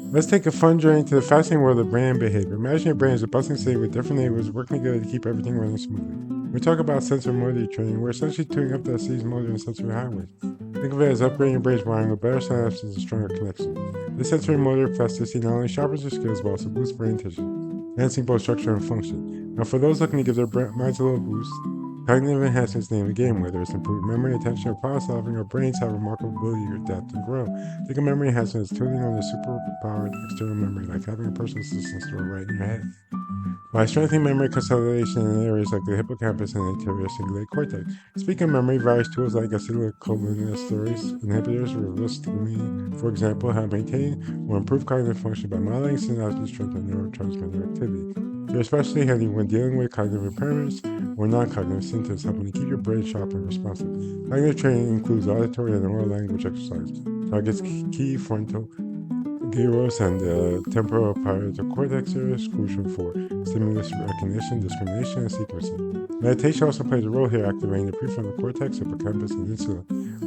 Let's take a fun journey to the fascinating world of brain and behavior. Imagine your brain is a bustling city with different neighborhoods working together to keep everything running smoothly. When we talk about sensorimotor training, we're essentially tuning up that city's motor and sensory highways. Think of it as upgrading your brain's wiring with better synapses and stronger connections. This sensory motor plasticity not only sharpens your skills but also boosts brain tissue, enhancing both structure and function. Now, for those looking to give their minds a little boost, cognitive enhancements name the game, whether it's improved memory, attention, or problem solving. Our brains have a remarkable ability to adapt and grow. Think of memory enhancement as tuning on the superpowered external memory, like having a personal assistant stored right in your head. By strengthening memory consolidation in areas like the hippocampus and anterior cingulate cortex. Speaking of memory, various tools like acetylcholinesterase inhibitors realistically, for example, have maintained or improved cognitive function by modulating synaptic strength and neurotransmitter activity. They're especially handy when dealing with cognitive impairments or non-cognitive symptoms, helping to keep your brain sharp and responsive. Cognitive training includes auditory and oral language exercise, targets key frontal gyros and the temporal parietal cortex areas, crucial for stimulus recognition, discrimination, and sequencing. Meditation also plays a role here, activating the prefrontal cortex, hippocampus, and insula,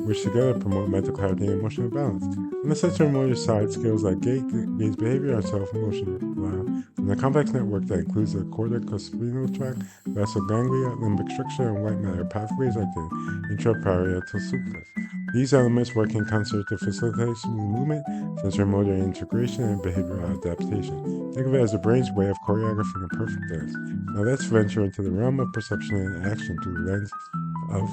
which together promote mental clarity and emotional balance. On the sensorimotor side, skills like gait, gaze behavior, and self-emotion rely on a complex network that includes the corticospinal tract, basal ganglia, limbic structure, and white matter pathways like the intraparietal sulcus. These elements work in concert to facilitate smooth movement, sensorimotor integration, and behavioral adaptation. Think of it as the brain's way of choreographing a perfect dance. Now let's venture into the realm of perception and action through the lens of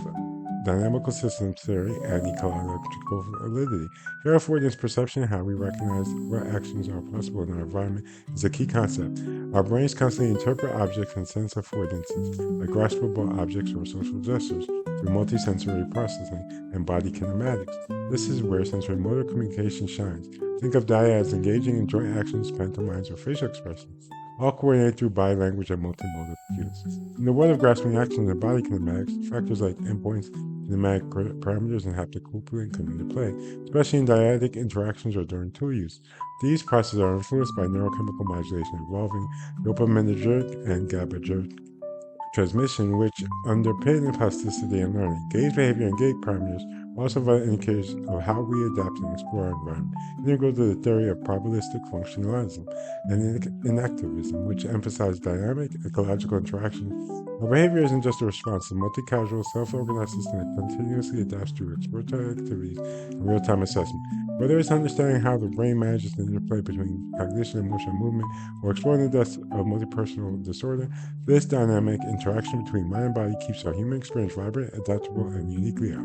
dynamical systems theory and ecological validity. Here, affordance perception, how we recognize what actions are possible in our environment, is a key concept. Our brains constantly interpret objects and sense affordances, like graspable objects or social gestures, through multisensory processing and body kinematics. This is where sensory motor communication shines. Think of dyads engaging in joint actions, pantomimes, or facial expressions, all coordinated through body language and multimodal cues. In the world of grasping action and body kinematics, factors like endpoints, kinematic parameters, and haptic coupling come into play, especially in dyadic interactions or during tool use. These processes are influenced by neurochemical modulation involving dopaminergic and GABAergic transmission, which underpin plasticity and learning. Gaze behavior and gait parameters also provide indicators of how we adapt and explore our environment, integral to the theory of probabilistic functionalism and inactivism, which emphasize dynamic ecological interaction. Our behavior isn't just a response to multi-causal, self-organized system that continuously adapts to exploratory activities and real-time assessment. Whether it's understanding how the brain manages the interplay between cognition, emotion, and movement, or exploring the depths of multipersonal disorder, this dynamic interaction between mind and body keeps our human experience vibrant, adaptable, and uniquely ours.